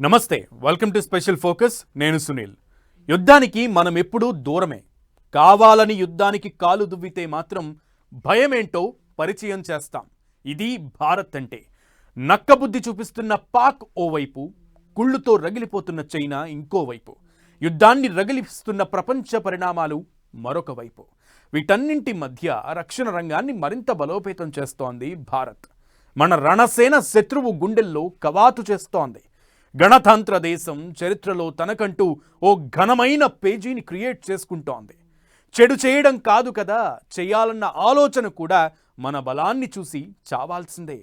నమస్తే, welcome to special focus. నేను సునీల్. యుద్ధానికి మనం ఎప్పుడూ దూరమే. కావాలని యుద్ధానికి కాలు దువ్వితే మాత్రం భయమేంటో పరిచయం చేస్తాం. ఇది భారత్ అంటే. నక్కబుద్ధి చూపిస్తున్న పాక్ ఓవైపు, కుళ్ళుతో రగిలిపోతున్న చైనా ఇంకోవైపు, యుద్ధాన్ని రగిలిస్తున్న ప్రపంచ పరిణామాలు మరొక వైపు. వీటన్నింటి మధ్య రక్షణ రంగాన్ని మరింత బలోపేతం చేస్తోంది భారత్. మన రణసేన శత్రువు గుండెల్లో కవాతు చేస్తోంది. గణతంత్ర దేశం చరిత్రలో తనకంటూ ఓ ఘనమైన పేజీని క్రియేట్ చేసుకుంటోంది. చెడు చేయడం కాదు కదా, చేయాలన్న ఆలోచన కూడా మన బలాన్ని చూసి చావాల్సిందే.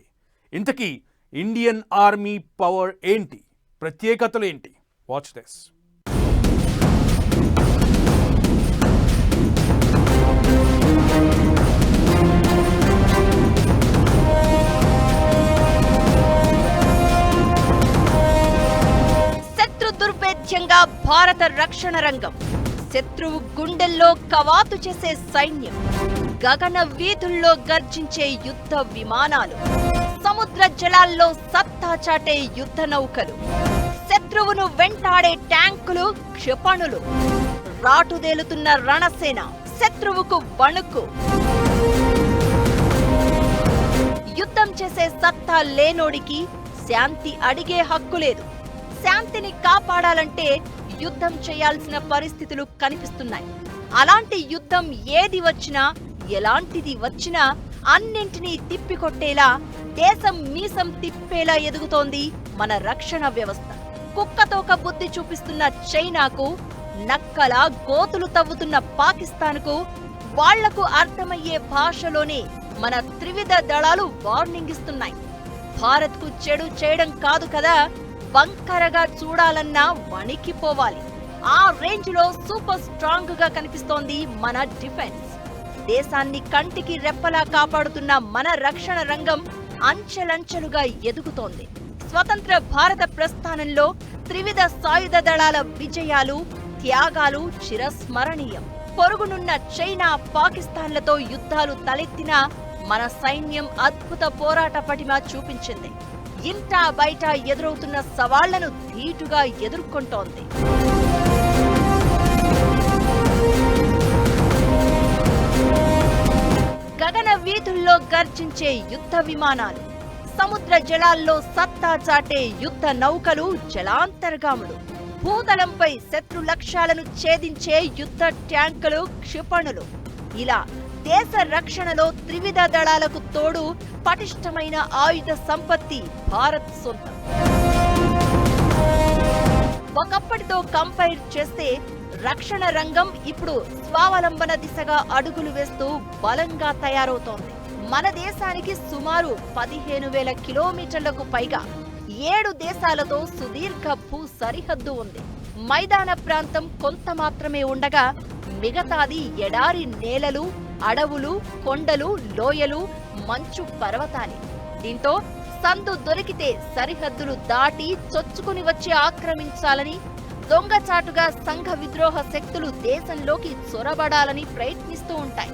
ఇంతకీ ఇండియన్ ఆర్మీ పవర్ ఏంటి, ప్రత్యేకతలేంటి? Watch this. ముఖ్యంగా భారత రక్షణ రంగం, శత్రువు గుండెల్లో కవాతు చేసే సైన్యం, గగన వీధుల్లో గర్జించే యుద్ధ విమానాలు, సముద్ర జలాల్లో సత్తా చాటే యుద్ధ నౌకలు, శత్రువును వెంటాడే ట్యాంకులు, క్షిపణులు, రాటుదేలుతున్న రణసేన, శత్రువుకు వణుకు. యుద్ధం చేసే సత్తా లేనోడికి శాంతి అడిగే హక్కు లేదు. శాంతిని కాపాడాలంటే యుద్ధం చేయాల్సిన పరిస్థితులు కనిపిస్తున్నాయి. అలాంటి యుద్ధం ఏది వచ్చినా, ఎలాంటిది వచ్చినా అన్నింటినీ తిప్పికొట్టేలా, దేశం మీసం తిప్పేలా ఎదుగుతోంది మన రక్షణ వ్యవస్థ. కుక్కతోక బుద్ధి చూపిస్తున్న చైనాకు, నక్కలా గోతులు తవ్వుతున్న పాకిస్తాన్కు, వాళ్లకు అర్థమయ్యే భాషలోనే మన త్రివిధ దళాలు వార్నింగ్ ఇస్తున్నాయి. భారత్కు చెడు చేయడం కాదు కదా, బంకరగా చూడాలన్నా వణికిపోవాలి. ఆ రేంజ్ లో సూపర్ స్ట్రాంగ్ గా కనిపిస్తోంది మన డిఫెన్స్. దేశాన్ని కంటికి రెప్పలా కాపాడుతున్న మన రక్షణ రంగం అంచెలంచెలుగా ఎదుగుతోంది. స్వతంత్ర భారత ప్రస్థానంలో త్రివిధ సాయుధ దళాల విజయాలు, త్యాగాలు చిరస్మరణీయం. పొరుగునున్న చైనా, పాకిస్తాన్లతో యుద్ధాలు తలెత్తినా మన సైన్యం అద్భుత పోరాట పటిమ చూపించింది. ఇంటా బయట ఎదురవుతున్న సవాళ్లను ధీటుగా ఎదుర్కొంటోంది. గగన వీధుల్లో గర్జించే యుద్ధ విమానాలు, సముద్ర జలాల్లో సత్తా చాటే యుద్ధ నౌకలు, జలాంతర్గాములు, భూతలంపై శత్రు లక్ష్యాలను ఛేదించే యుద్ధ ట్యాంకులు, క్షిపణులు, ఇలా దేశ రక్షణలో త్రివిధ దళాలకు తోడు పటిష్టమైన ఆయుధ సంపత్తి భారత్ సొంతం. ఒకప్పటితో కంపేర్ చేస్తే రక్షణ రంగం ఇప్పుడు స్వావలంబన దిశగా అడుగులు వేస్తూ బలంగా తయారవుతోంది. మన దేశానికి సుమారు 15,000 కిలోమీటర్లకు పైగా 7 దేశాలతో సుదీర్ఘ భూ సరిహద్దు ఉంది. మైదాన ప్రాంతం కొంత మాత్రమే ఉండగా మిగతాది ఎడారి నేలలు, అడవులు, కొండలు, లోయలు, మంచు పర్వతాలే. దీంతో సందు దొరికితే సరిహద్దులు దాటి చొచ్చుకుని వచ్చి ఆక్రమించాలని, దొంగచాటుగా సంఘ విద్రోహ శక్తులు దేశంలోకి చొరబడాలని ప్రయత్నిస్తూ ఉంటాయి.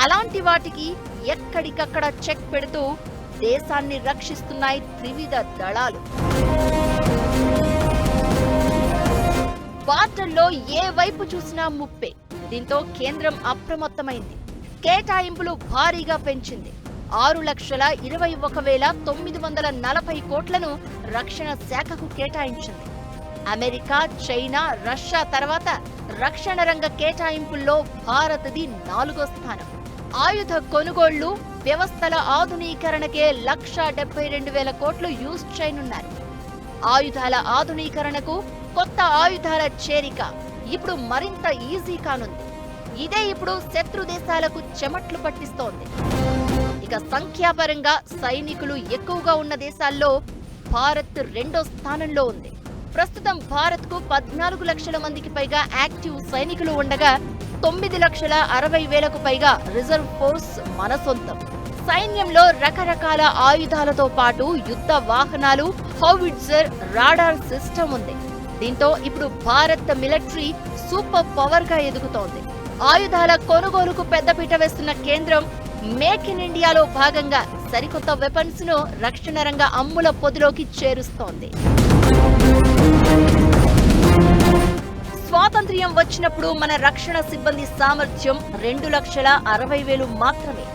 అలాంటి వాటికి ఎక్కడికక్కడ చెక్ పెడుతూ దేశాన్ని రక్షిస్తున్నాయి త్రివిధ దళాలు. బార్డర్లో ఏ వైపు చూసినా ముప్పే. దీంతో కేంద్రం అప్రమత్తమైంది. కేటాయింపులు భారీగా పెంచింది. 6,21,940 కోట్లను రక్షణ శాఖకు కేటాయించింది. అమెరికా, చైనా, రష్యా తర్వాత రక్షణ రంగ కేటాయింపుల్లో భారత్ది 4వ స్థానం. ఆయుధ కొనుగోళ్లు, వ్యవస్థల ఆధునీకరణకే 1,72,000 కోట్లు యూజ్ చేయనున్నారు. ఆయుధాల ఆధునీకరణకు, కొత్త ఆయుధాల చేరిక ఇప్పుడు మరింత ఈజీ కానుంది. ఇదే ఇప్పుడు శత్రు దేశాలకు చెమట్లు పట్టిస్తోంది. ఇక సంఖ్యాపరంగా సైనికులు ఎక్కువగా ఉన్న దేశాల్లో భారత్ 2వ స్థానంలో ఉంది. ప్రస్తుతం భారత్కు 14 లక్షల మందికి పైగా యాక్టివ్ సైనికులు ఉండగా 9,60,000కు పైగా రిజర్వ్ ఫోర్స్ మన సొంతం. సైన్యంలో రకరకాల ఆయుధాలతో పాటు యుద్ధ వాహనాలు, హౌవిట్జర్, రాడార్ సిస్టమ్ ఉంది. దీంతో ఇప్పుడు భారత్ మిలిటరీ సూపర్ పవర్ గా ఎదుగుతోంది. ఆయుధాల కొనుగోలుకు పెద్దపీట వేస్తున్న కేంద్రం మేక్ ఇన్ ఇండియాలో భాగంగా సరికొత్త వెపన్స్ ను రక్షణ రంగ అమ్ముల పొదిలోకి చేరుస్తోంది. స్వాతంత్ర్యం వచ్చినప్పుడు మన రక్షణ సిబ్బంది సామర్థ్యం 2,60,000 మాత్రమే.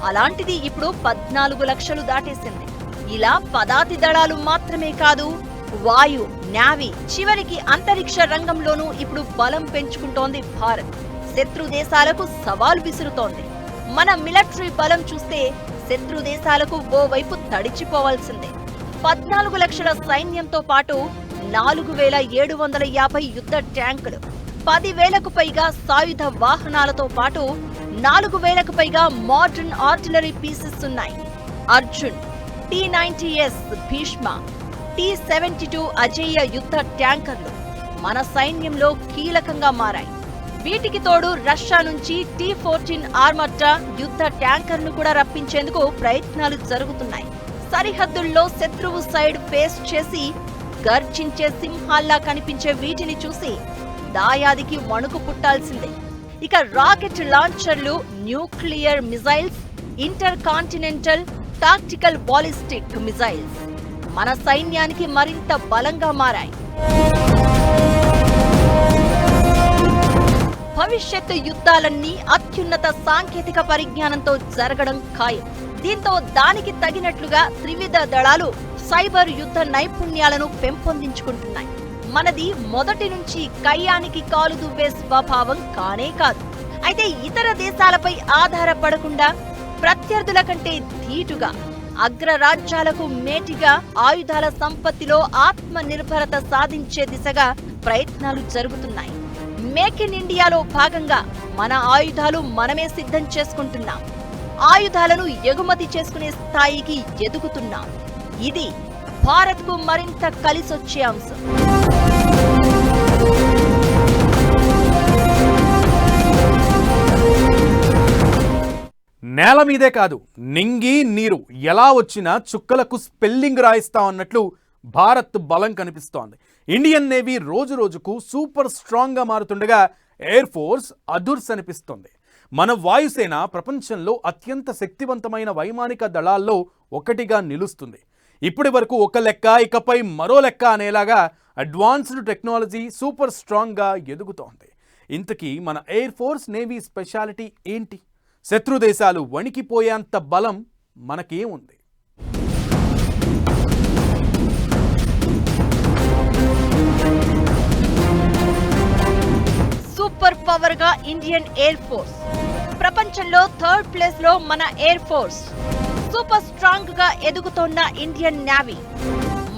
అలాంటిది ఇప్పుడు 14 లక్షలు దాటేసింది. ఇలా పదాతి దళాలు మాత్రమే కాదు, వాయు, నేవీ, చివరికి అంతరిక్ష రంగంలోనూ ఇప్పుడు బలం పెంచుకుంటోంది భారత్. శత్రు దేశాలకు సవాల్ విసురుతోంది. మన మిలిటరీ బలం చూస్తే శత్రు దేశాలకు ఓవైపు తడిచిపోవాల్సిందే. 14 లక్షల సైన్యంతో పాటు 4,750 యుద్ధ ట్యాంకులు, 10,000కు పైగా సాయుధ వాహనాలతో పాటు 4,000కు పైగా మోడర్న్ ఆర్టిలరీ పీసెస్ ఉన్నాయి. అర్జున్, T-90S భీష్మ, T-72 అజేయ యుద్ధ ట్యాంకర్లు మన సైన్యంలో కీలకంగా మారాయి. వీటికి తోడు రష్యా నుంచి T-14 ఆర్మర్ట యుద్ధ ట్యాంకర్ను కూడా రప్పించేందుకు ప్రయత్నాలు జరుగుతున్నాయి. సరిహద్దుల్లో శత్రువు సైడ్ ఫేస్ చేసి గర్జించే సింహాల్లా కనిపించే వీటిని చూసి దాయాదికి వణుకు పుట్టాల్సిందే. ఇక రాకెట్ లాంచర్లు, nuclear missiles, intercontinental tactical ballistic missiles మన సైన్యానికి మరింత బలంగా మారాయి. భవిష్యత్తు యుద్ధాలన్నీ అత్యున్నత సాంకేతిక పరిజ్ఞానంతో జరగడం ఖాయం. దీంతో దానికి తగినట్లుగా త్రివిధ దళాలు సైబర్ యుద్ధ నైపుణ్యాలను పెంపొందించుకుంటున్నాయి. మనది మొదటి నుంచి కయ్యానికి కాలు దువ్వే స్వభావం కానే కాదు. అయితే ఇతర దేశాలపై ఆధారపడకుండా ప్రత్యర్థుల కంటే ధీటుగా, అగ్రరాజ్యాలకు మేటిగా ఆయుధాల సంపత్తిలో ఆత్మ నిర్భరత సాధించే దిశగా ప్రయత్నాలు జరుగుతున్నాయి. మేక్ ఇన్ ఇండియాలో భాగంగా మన ఆయుధాలు మనమే సిద్ధం చేసుకుంటున్నాం. ఆయుధాలను ఎగుమతి చేసుకునే స్థాయికి ఎదుగుతున్నాం. ఇది భారత్కు మరింత కలిసొచ్చే అంశం. నేల మీదే కాదు, నింగి నీరు ఎలా వచ్చినా చుక్కలకు స్పెల్లింగ్ రాయిస్తామన్నట్లు భారత్ బలం కనిపిస్తోంది. ఇండియన్ నేవీ రోజు రోజుకు సూపర్ స్ట్రాంగ్గా మారుతుండగా ఎయిర్ ఫోర్స్ అదుర్స్ అనిపిస్తోంది. మన వాయుసేన ప్రపంచంలో అత్యంత శక్తివంతమైన వైమానిక దళాల్లో ఒకటిగా నిలుస్తుంది. ఇప్పటి వరకు ఒక లెక్క, ఇకపై మరో లెక్క అనేలాగా అడ్వాన్స్డ్ టెక్నాలజీ సూపర్ స్ట్రాంగ్గా ఎదుగుతోంది. ఇంతకీ మన ఎయిర్ ఫోర్స్ నేవీ స్పెషాలిటీ ఏంటి? శత్రు దేశాలు వణికిపోయేంత బలం మనకేముంది? సూపర్ పవర్ గా ఇండియన్ ఎయిర్ ఫోర్స్. ప్రపంచంలో 3rd ప్లేస్ లో మన ఎయిర్ ఫోర్స్. సూపర్ స్ట్రాంగ్ గా ఎదుగుతోన్న ఇండియన్ నేవీ.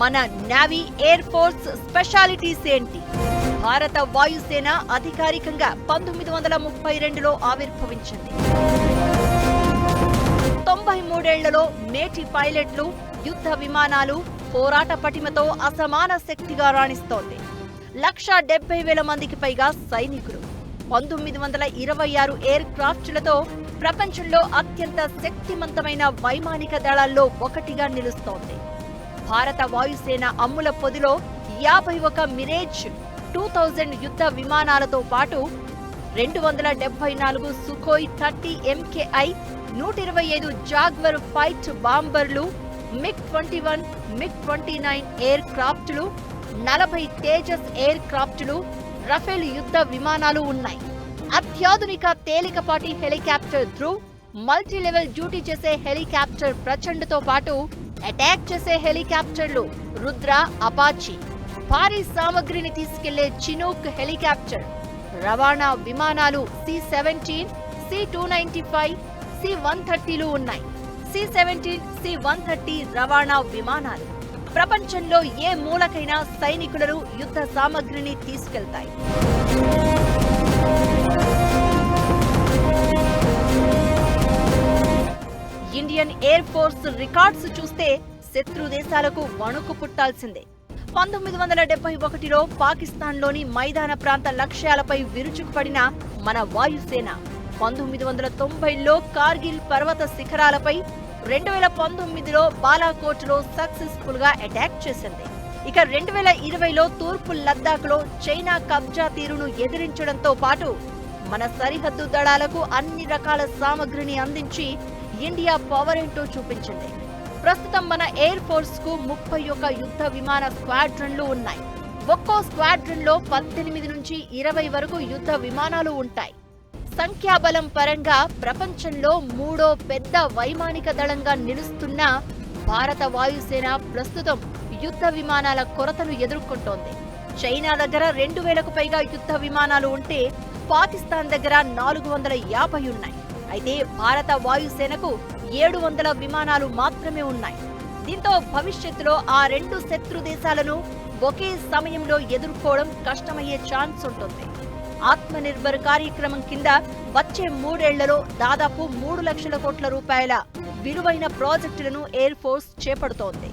మన నేవీ ఎయిర్ ఫోర్స్ స్పెషాలిటీస్ ఏంటి? భారత వాయుసేన అధికారికంగా 1932లో ఆవిర్భవించింది. 93 ఏళ్లలో మేటి పైలట్లు, యుద్ధ విమానాలు, పోరాట పటిమతో అసమాన శక్తిగా రాణిస్తోంది. 1,70,000 మందికి పైగా సైనికులు, 1926 ఎయిర్ క్రాఫ్ట్లతో ప్రపంచంలో అత్యంత శక్తివంతమైన వైమానిక దళాల్లో ఒకటిగా నిలుస్తోంది. భారత వాయుసేన అమ్ముల పొదిలో 51 మిరేజ్ 2000 యుద్ధ విమానాలతో పాటు 274 సుఖోయ్ 30 MKI, 125 జాగ్వర్ ఫైట్ బాంబర్లు, MiG-21, MiG-29 ఎయిర్ క్రాఫ్ట్లు, 40 తేజస్ ఎయిర్ క్రాఫ్ట్లు, రఫేల్ యుద్ధ విమానాలు ఉన్నాయి. అత్యాధునిక తేలికపాటి helicopter Dhruv, multi level duty చేసే హెలికాప్టర్ ప్రచండ్తో పాటు అటాక్ చేసే హెలికాప్టర్లు రుద్ర, అపాచీ, భారీ సామగ్రిని తీసుకెళ్లే చినూక్ హెలికాప్టర్, రవాణా విమానాలు C-17, C-295, C-130లు ఉన్నాయి. C-17, C-130 రవాణా విమానాలు ప్రపంచంలో ఏ మూలకైనా సైనికులను, యుద్ధ సామగ్రిని తీసుకెళ్తాయి. ఇండియన్ ఎయిర్ ఫోర్స్ రికార్డ్స్ చూస్తే శత్రు దేశాలకు వణుకు పుట్టాల్సిందే. 1971లో పాకిస్తాన్లోని మైదాన ప్రాంత లక్ష్యాలపై విరుచుకుపడిన మన వాయుసేన 1990లో కార్గిల్ పర్వత శిఖరాలపై, 2019లో బాలాకోట్లో సక్సెస్ఫుల్ గా అటాక్ చేసింది. ఇక 2020లో తూర్పు లద్దాఖ్లో చైనా కబ్జా తీరును ఎదిరించడంతో పాటు మన సరిహద్దు దళాలకు అన్ని రకాల సామగ్రిని అందించి ఇండియా పవర్ ఏంటో చూపించింది. ప్రస్తుతం మన ఎయిర్ ఫోర్స్ కు 31 యుద్ధ విమాన స్క్వాడ్రన్లు ఉన్నాయి. ఒక్కో స్క్వాడ్రన్ లో 18 నుంచి 20 వరకు యుద్ధ విమానాలు ఉంటాయి. సంఖ్యాబలం పరంగా ప్రపంచంలో 3వ పెద్ద వైమానిక దళంగా నిలుస్తున్న భారత వాయుసేన ప్రస్తుతం యుద్ధ విమానాల కొరతను ఎదుర్కొంటోంది. చైనా దగ్గర 2000కు పైగా యుద్ధ విమానాలు ఉంటే పాకిస్తాన్ దగ్గర 450 ఉన్నాయి. అయితే భారత వాయుసేనకు 700 విమానాలు మాత్రమే ఉన్నాయి. దీంతో భవిష్యత్తులో ఆ రెండు శత్రు దేశాలను ఒకే సమయంలో ఎదుర్కోవడం కష్టమయ్యే ఛాన్స్ ఉంటుంది. ఆత్మనిర్భర్ కార్యక్రమం కింద వచ్చే 3 ఏళ్లలో దాదాపు 3 లక్షల కోట్ల రూపాయల విలువైన ప్రాజెక్టులను ఎయిర్ ఫోర్స్ చేపడుతోంది.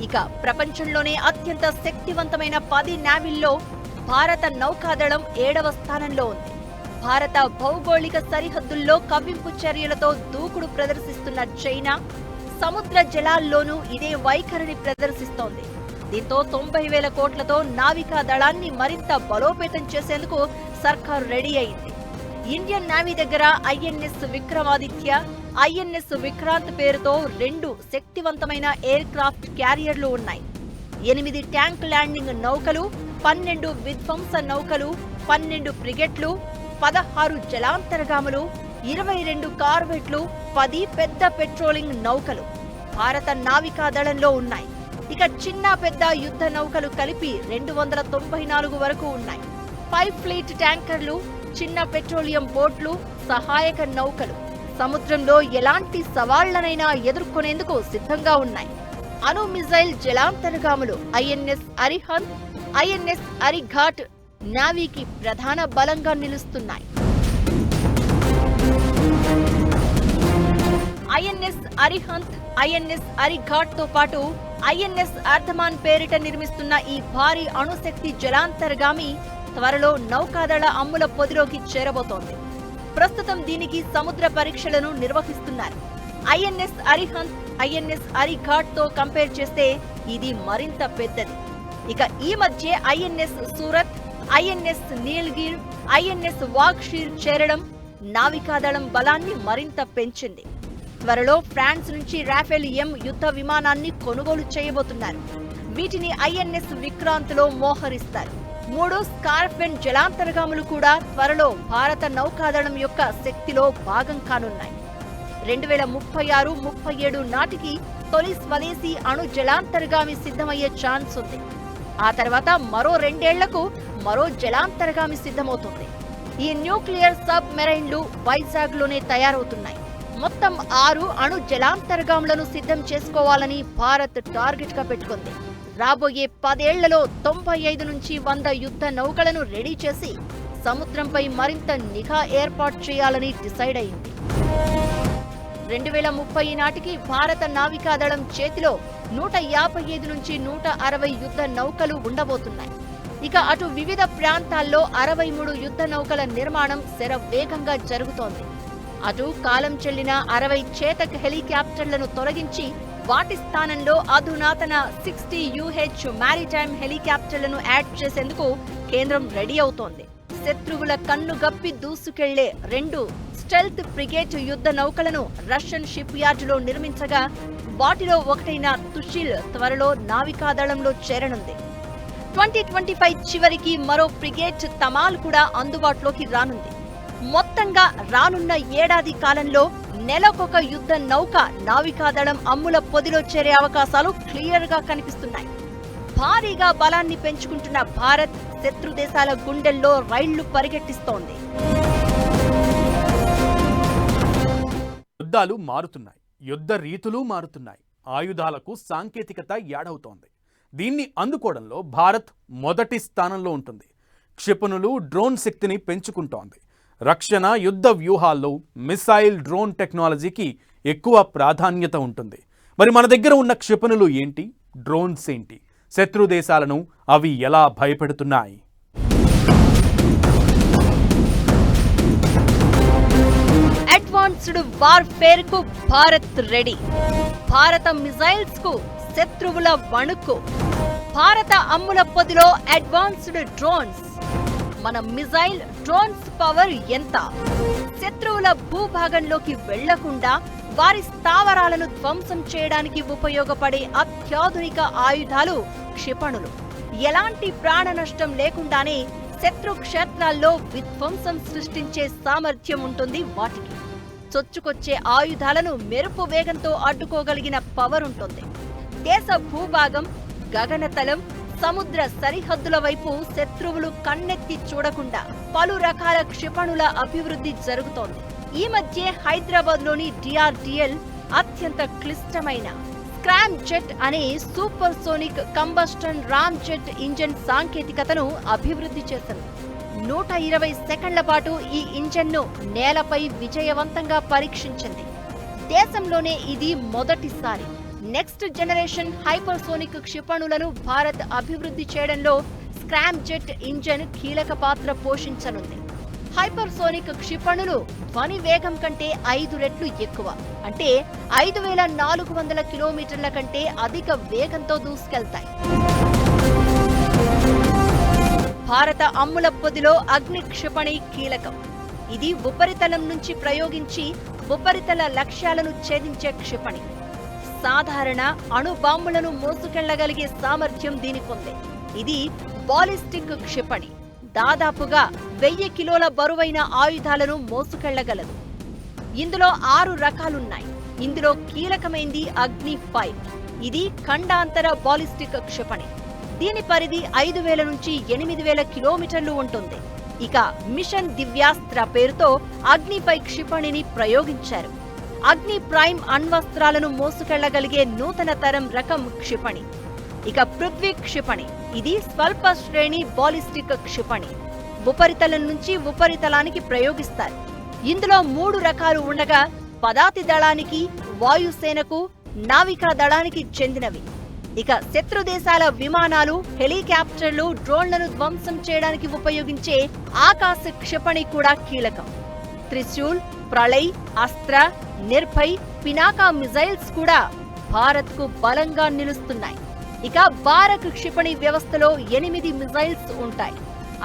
ఇక ప్రపంచంలోనే అత్యంత శక్తివంతమైన 10 నేవీల్లో భారత నౌకాదళం 7వ స్థానంలో ఉంది. భారత భౌగోళిక సరిహద్దుల్లో కవ్వింపు చర్యలతో దూకుడు ప్రదర్శిస్తున్న చైనా సముద్ర జలాల్లోనూ ఇదే వైఖరిని ప్రదర్శిస్తోంది. దీంతో 90,000 కోట్లతో నావికా దళాన్ని మరింత బలోపేతం చేసేందుకు సర్కారు రెడీ అయింది. ఇండియన్ నేవీ దగ్గర ఐఎన్ఎస్ విక్రమాదిత్య, ఐఎన్ఎస్ విక్రాంత్ పేరుతో 2 శక్తివంతమైన ఎయిర్ క్రాఫ్ట్ క్యారియర్లు ఉన్నాయి. 8 ట్యాంక్ ల్యాండింగ్ నౌకలు, 12 విధ్వంస నౌకలు, 12 ఫ్రిగెట్లు, 16 జలాంతర్గాములు, 22 కార్వెట్లు, 10 పెద్ద పెట్రోలింగ్ నౌకలు భారత నావికా దళంలో ఉన్నాయి. ఇక చిన్న పెద్ద యుద్ధ నౌకలు కలిపి 294 వరకు ఉన్నాయి. 5 ఫ్లీట్ ట్యాంకర్లు, చిన్న పెట్రోలియం బోట్లు, సహాయక నౌకలు సముద్రంలో ఎలాంటి సవాళ్లనైనా ఎదుర్కొనేందుకు సిద్ధంగా ఉన్నాయి. అణు మిజైల్ జలాంతర్గాములు ఐఎన్ఎస్ అరిహంత్, ఐఎన్ఎస్ అరిఘాట్ నావీకి ప్రధాన బలంగా నిలుస్తున్నాయి. ఐఎన్ఎస్ అరిహంత్, ఐఎన్ఎస్ అరిఘాట్ తో పాటు ఐఎన్ఎస్ అర్ధమాన్ పేరిట నిర్మిస్తున్న ఈ భారీ అణుశక్తి జలాంతర్గామి త్వరలో నౌకాదళ అమ్ముల పొదిలోకి చేరబోతోంది. ప్రస్తుతం దీనికి సముద్ర పరీక్షలను నిర్వహిస్తున్నారు. ఐఎన్ఎస్ అరిహంత్, ఐఎన్ఎస్ అరిఘాట్ తో కంపేర్ చేస్తే ఇది మరింత పెద్దది. ఇక ఈ మధ్య ఐఎన్ఎస్ సూరత్, ఐఎన్ఎస్ నీల్గిర్, ఐఎన్ఎస్ వాగ్షీర్ చేరడం నావికాదళం బలాన్ని మరింత పెంచింది. త్వరలో ఫ్రాన్స్ నుంచి రాఫెల్ ఎం యుద్ధ విమానాన్ని కొనుగోలు చేయబోతున్నారు. వీటిని ఐఎన్ఎస్ విక్రాంత్ లో మోహరిస్తారు. 3 స్కార్ఫెన్ జలాంతర్గాములు కూడా త్వరలో భారత నౌకాదళం యొక్క శక్తిలో భాగం కానున్నాయి. 2036-37 నాటికి తొలి స్వదేశీ అణు జలాంతర్గామి సిద్ధమయ్యే ఛాన్స్ ఉంది. ఆ తర్వాత మరో 2 ఏళ్లకు మరో జలాంతర్గామి సిద్ధమవుతుంది. ఈ న్యూక్లియర్ సబ్ మెరైన్లు వైజాగ్ లోనే తయారవుతున్నాయి. మొత్తం 6 అణు జలాంతర్గాములను సిద్ధం చేసుకోవాలని భారత్ టార్గెట్ గా పెట్టుకుంది. రాబోయే 10 ఏళ్లలో 95 నుంచి 100 యుద్ధ నౌకలను రెడీ చేసి సముద్రంపై మరింత నిఘా ఏర్పాటు చేయాలని డిసైడ్ అయింది. 2030 నాటికి భారత నావికాదళం చేతిలో 155 నుంచి 160 యుద్ధ నౌకలు ఉండబోతున్నాయి. ఇక అటు వివిధ ప్రాంతాల్లో 63 యుద్ధ నౌకల నిర్మాణం శరవేగంగా జరుగుతోంది. అటు కాలం చెల్లిన 60 చేతక్ హెలికాప్టర్లను తొలగించి వాటి స్థానంలో అధునాతన 60 UH మారిటైమ్ హెలికాప్టర్లను యాడ్ చేసేందుకు కేంద్రం రెడీ అవుతోంది. శత్రువుల కన్ను గప్పి దూసుకెళ్లే 2 స్టెల్త్ ఫ్రిగేట్ యుద్ధ నౌకలను రష్యన్ షిప్ యార్డులో నిర్మించగా వాటిలో ఒకటైన తుషిల్ త్వరలో నావికాదళంలో చేరనుంది. 2025 చివరికి మరో ఫ్రిగేట్ తమాల్ కూడా అందుబాటులోకి రానుంది. మొత్తంగా రానున్న ఏడాది కాలంలో నెలకొక యుద్ధ నౌక నావికాదళం అమ్ముల పొదిలో చేరే అవకాశాలు క్లియర్ గా కనిపిస్తున్నాయి. భారీగా బలాన్ని పెంచుకుంటున్న భారత్ శత్రు దేశాల గుండెల్లో రైళ్లు పరిగెట్టిస్తోంది. యుద్ధాలు మారుతున్నాయి, యుద్ధ రీతులు మారుతున్నాయి, ఆయుధాలకు సాంకేతికత యాడవుతోంది. దీన్ని అందుకోవడంలో భారత్ మొదటి స్థానంలో ఉంటుంది. క్షిపణులు, డ్రోన్ శక్తిని పెంచుకుంటోంది. రక్షణ యుద్ధ వ్యూహాల్లో మిసైల్, డ్రోన్ టెక్నాలజీకి ఎక్కువ ప్రాధాన్యత ఉంటుంది. మరి మన దగ్గర ఉన్న క్షిపణులు ఏంటి, డ్రోన్స్ ఏంటి, శత్రు దేశాలను అవి ఎలా భయపెడుతున్నాయి? అడ్వాన్స్డ్ వార్ఫేర్ కు భారత్ రెడీ. భారత మిసైల్స్ కు శత్రువుల వణుకు. భారత అమ్ముల పొదిలో అడ్వాన్స్డ్ డ్రోన్స్. మన మిజైల్ డ్రోన్స్ పవర్ ఎంత? శత్రువుల భూభాగంలోకి వెళ్లకుండా వారి స్థావరాలను ధ్వంసం చేయడానికి ఉపయోగపడే అత్యాధునిక ఆయుధాలు క్షిపణులు. ఎలాంటి ప్రాణ నష్టం లేకుండానే శత్రు క్షేత్రాల్లో విధ్వంసం సృష్టించే సామర్థ్యం ఉంటుంది వాటికి. చొచ్చుకొచ్చే ఆయుధాలను మెరుపు వేగంతో అడ్డుకోగలిగిన పవర్ ఉంటుంది. దేశ భూభాగం, గగనతలం, సముద్ర సరిహద్దుల వైపు శత్రువులు కన్నెత్తి చూడకుండా పలు రకాల క్షిపణుల అభివృద్ధి జరుగుతోంది. ఈ మధ్య హైదరాబాద్ లోని DRDL అత్యంత క్లిష్టమైన స్క్రామ్ జెట్ అనే super sonic combustion Ram jet engine సాంకేతికతను అభివృద్ధి చేసింది. 120 సెకండ్ల పాటు ఈ ఇంజన్ను నేలపై విజయవంతంగా పరీక్షించింది. దేశంలోనే ఇది మొదటిసారి. నెక్స్ట్ జనరేషన్ హైపర్సోనిక్ క్షిపణులను భారత్ అభివృద్ధి చేయడంలో స్క్రామ్ జెట్ ఇంజన్ కీలక పాత్ర పోషించనుంది. హైపర్సోనిక్ క్షిపణులు ధ్వని వేగం కంటే 5 రెట్లు ఎక్కువ, అంటే 5400 కిలోమీటర్ల కంటే అధిక వేగంతో దూసుకెళ్తాయి. భారత అమ్ముల పొదిలో అగ్ని క్షిపణి కీలకం. ఇది ఉపరితలం నుంచి ప్రయోగించి ఉపరితల లక్ష్యాలను ఛేదించే క్షిపణి. సాధారణ అణు బాంబులను మోసుకెళ్లగలిగే సామర్థ్యం దీనికుంది. ఇది బాలిస్టిక్ క్షిపణి. దాదాపుగా 1000 కిలోల బరువైన ఆయుధాలను మోసుకెళ్లగలదు. ఇందులో 6 రకాలున్నాయి. ఇందులో కీలకమైంది అగ్ని 5. ఇది ఖండాంతర బాలిస్టిక్ క్షిపణి. దీని పరిధి 5000 నుంచి 8000 కిలోమీటర్లు ఉంటుంది. ఇక మిషన్ దివ్యాస్త్ర పేరుతో అగ్నిపై క్షిపణిని ప్రయోగించారు. అగ్ని ప్రైమ్ అణ్వస్త్రాలను మోసుకెళ్లగలిగే నూతన తరం రకం క్షిపణి. ఇక పృథ్వీ క్షిపణి. ఇది స్వల్ప శ్రేణి బాలిస్టిక్ క్షిపణి. ఉపరితలం నుంచి ఉపరితలానికి ప్రయోగిస్తారు. ఇందులో 3 రకాలు ఉండగా పదాతి దళానికి, వాయుసేనకు, నావికా దళానికి చెందినవి. ఇక శత్రు దేశాల విమానాలు, హెలికాప్టర్లు, డ్రోన్లను ధ్వంసం చేయడానికి ఉపయోగించే ఆకాశ క్షిపణి కూడా కీలకం. త్రిశూల్, ప్రళయ్, అస్త్ర, నిర్భయ్, పినాకా మిజైల్స్ కూడా భారత్ కు బలంగా నిలుస్తున్నాయి. ఇక బారక్ క్షిపణి వ్యవస్థలో 8 మిజైల్స్ ఉంటాయి.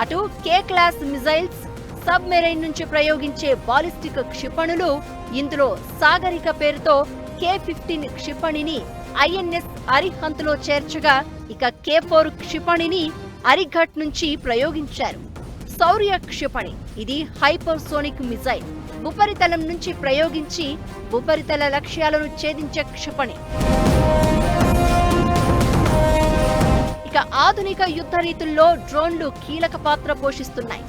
అటు K class missiles, sub marine నుంచి ప్రయోగించే బాలిస్టిక్ క్షిపణులు. ఇందులో సాగరిక పేరుతో K-15 క్షిపణిని INS అరిహంత్లో చేర్చగా, ఇక K-4 క్షిపణిని అరిఘట్ నుంచి ప్రయోగించారు. శౌర్య క్షిపణి. ఇది హైపర్సోనిక్ మిజైల్. ఉపరితలం నుంచి ప్రయోగించి ఉపరితల లక్ష్యాలను ఛేదించే క్షిపణి. ఇక ఆధునిక యుద్ధ రీతుల్లో డ్రోన్లు కీలక పాత్ర పోషిస్తున్నాయి.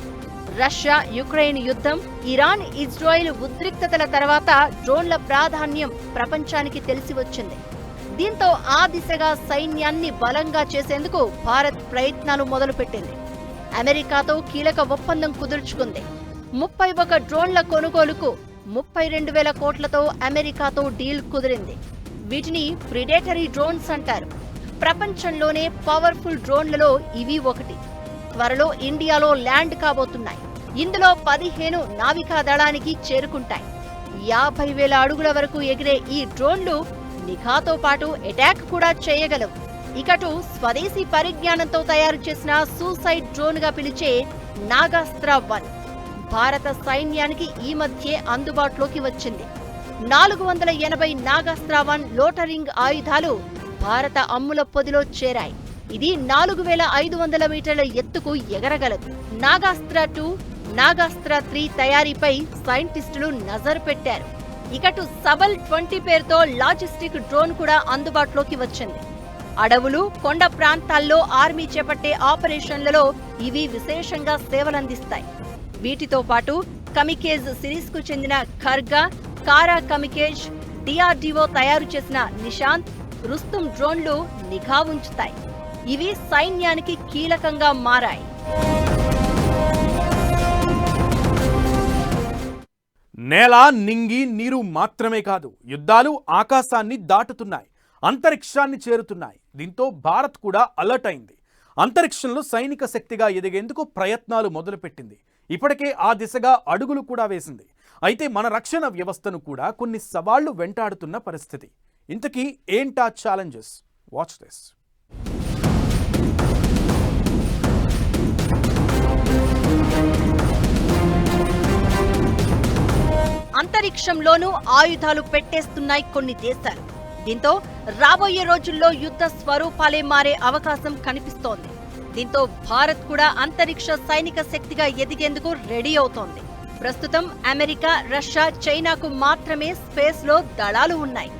రష్యా యుక్రెయిన్ యుద్ధం, ఇరాన్ ఇజ్రాయెల్ ఉద్రిక్తతల తర్వాత డ్రోన్ల ప్రాధాన్యం ప్రపంచానికి తెలిసి వచ్చింది. దీంతో ఆ దిశగా సైన్యాన్ని బలంగా చేసేందుకు భారత్ ప్రయత్నాలు మొదలుపెట్టింది. అమెరికాతో కీలక ఒప్పందం కుదుర్చుకుంది. 31 డ్రోన్ల కొనుగోలుకు 32,000 కోట్లతో అమెరికాతో డీల్ కుదిరింది. వీటిని ప్రిడేటరీ డ్రోన్స్ అంటారు. ప్రపంచంలోనే పవర్ఫుల్ డ్రోన్లలో ఇవి ఒకటి. త్వరలో ఇండియాలో ల్యాండ్ కాబోతున్నాయి. ఇందులో 15 నావికా దళానికి చేరుకుంటాయి. 50,000 అడుగుల వరకు ఎగిరే ఈ డ్రోన్లు నిఘాతో పాటు అటాక్ కూడా చేయగలవు. ఇకటు స్వదేశీ పరిజ్ఞానంతో తయారు చేసిన సూసైడ్ డ్రోన్ గా పిలిచే నాగాస్త్ర 1 భారత సైన్యానికి ఈ మధ్యే అందుబాటులోకి వచ్చింది. 480 నాగాస్త్ర 1 లోటరింగ్ ఆయుధాలు భారత అమ్ముల పొదిలో చేరాయి. ఇది 4500 మీటర్ల ఎత్తుకు ఎగరగలదు. నాగాస్త్ర 2, నాగాస్త్ర 3 తయారీపై సైంటిస్టులు నజర్ పెట్టారు. ఇకటు సబల్ 20 పేరుతో లాజిస్టిక్ డ్రోన్ కూడా అందుబాటులోకి వచ్చింది. అడవులు, కొండ ప్రాంతాల్లో ఆర్మీ చేపట్టే ఆపరేషన్లలో ఇవి విశేషంగా సేవలందిస్తాయి. వీటితో పాటు కమికేజ్ సిరీస్ కు చెందిన ఖర్గా, కారా కమికేజ్, DRDO తయారు చేసిన నిశాంత్, రుస్తుం డ్రోన్లు నిఘా ఉంచుతాయి. ఇవి సైన్యానికి కీలకంగా మారాయి. నేల, నింగి, నీరు మాత్రమే కాదు, యుద్ధాలు ఆకాశాన్ని దాటుతున్నాయి, అంతరిక్షాన్ని చేరుతున్నాయి. దీంతో భారత్ కూడా అలర్ట్ అయింది. అంతరిక్షంలో సైనిక శక్తిగా ఎదిగేందుకు ప్రయత్నాలు మొదలుపెట్టింది. ఇప్పటికే ఆ దిశగా అడుగులు కూడా వేసింది. అయితే మన రక్షణ వ్యవస్థను కూడా కొన్ని సవాళ్లు వెంటాడుతున్న పరిస్థితి. ఇంతకీ ఏంటా ఛాలెంజెస్? Watch this. అంతరిక్షంలోనూ ఆయుధాలు పెట్టేస్తున్నాయి కొన్ని దేశాలు. దీంతో రాబోయే రోజుల్లో యుద్ధ స్వరూపాలే మారే అవకాశం కనిపిస్తోంది. దీంతో భారత్ కూడా అంతరిక్ష సైనిక శక్తిగా ఎదిగేందుకు రెడీ అవుతోంది. ప్రస్తుతం అమెరికా, రష్యా, చైనాకు మాత్రమే స్పేస్ లో దళాలు ఉన్నాయి.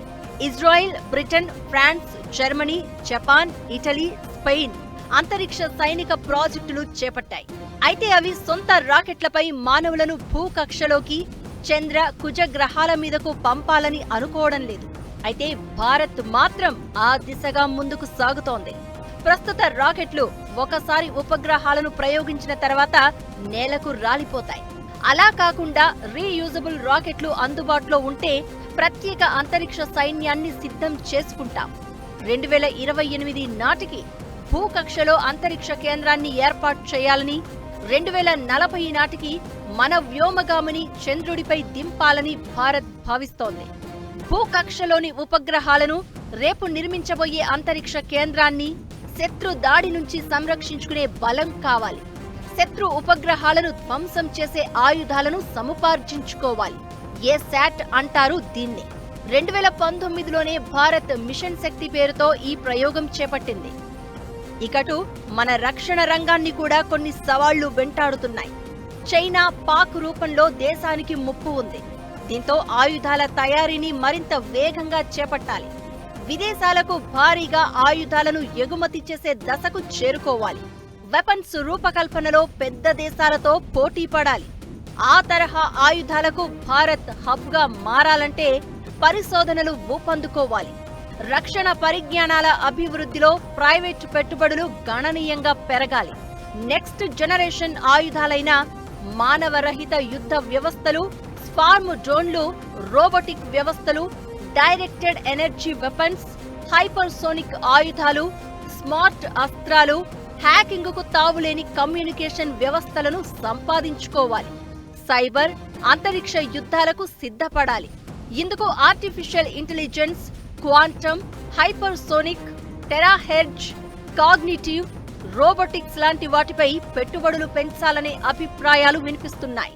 Israel, Britain, France, Germany, Japan, Italy, Spain అంతరిక్ష సైనిక ప్రాజెక్టులు చేపట్టాయి. అయితే అవి సొంత రాకెట్లపై మానవులను భూకక్షలోకి, చంద్ర, కుజ గ్రహాల మీదకు పంపాలని అనుకోవడం లేదు. అయితే భారత్ మాత్రం ఆ దిశగా ముందుకు సాగుతోంది. ప్రస్తుత రాకెట్లు ఒకసారి ఉపగ్రహాలను ప్రయోగించిన తర్వాత నేలకు రాలిపోతాయి. అలా కాకుండా రీయూజబుల్ రాకెట్లు అందుబాటులో ఉంటే ప్రత్యేక అంతరిక్ష సైన్యాన్ని సిద్ధం చేసుకుంటాం. 2028 నాటికి భూకక్షలో అంతరిక్ష కేంద్రాన్ని ఏర్పాటు చేయాలని, 2040 నాటికి మన వ్యోమగామిని చంద్రుడిపై దింపాలని భారత్ భావిస్తోంది. భూకక్షలోని ఉపగ్రహాలను, రేపు నిర్మించబోయే అంతరిక్ష కేంద్రాన్ని శత్రు దాడి నుంచి సంరక్షించుకునే బలం కావాలి. శత్రు ఉపగ్రహాలను ధ్వంసం చేసే ఆయుధాలను సముపార్జించుకోవాలి. ఏ శాట్ అంటారు దీన్ని. 2019లోనే భారత్ మిషన్ శక్తి పేరుతో ఈ ప్రయోగం చేపట్టింది. ఇకటు మన రక్షణ రంగాన్ని కూడా కొన్ని సవాళ్లు వెంటాడుతున్నాయి. చైనా, పాక్ రూపంలో దేశానికి ముప్పు ఉంది. దీంతో ఆయుధాల తయారీని మరింత వేగంగా చేపట్టాలి. విదేశాలకు భారీగా ఆయుధాలను ఎగుమతి చేసే దశకు చేరుకోవాలి. వెపన్స్ రూపకల్పనలో పెద్ద దేశాలతో పోటీ పడాలి. ఆ తరహా ఆయుధాలకు భారత్ హబ్గా మారాలంటే పరిశోధనలు ఊపందుకోవాలి. రక్షణ పరిజ్ఞానాల అభివృద్ధిలో ప్రైవేటు పెట్టుబడులు గణనీయంగా పెరగాలి. నెక్స్ట్ జనరేషన్ ఆయుధాలైన మానవరహిత యుద్ధ వ్యవస్థలు, స్పార్మ్ డ్రోన్లు, రోబోటిక్ వ్యవస్థలు, డైరెక్టెడ్ ఎనర్జీ వెపన్స్, హైపర్సోనిక్ ఆయుధాలు, స్మార్ట్ అస్త్రాలు, హ్యాకింగ్కు తావులేని కమ్యూనికేషన్ వ్యవస్థలను సంపాదించుకోవాలి. సైబర్, అంతరిక్ష యుద్ధాలకు సిద్ధపడాలి. ఇందుకు artificial intelligence, quantum, hypersonic, terahertz, cognitive, robotics లాంటి వాటిపై పెట్టుబడులు పెంచాలనే అభిప్రాయాలు వినిపిస్తున్నాయి.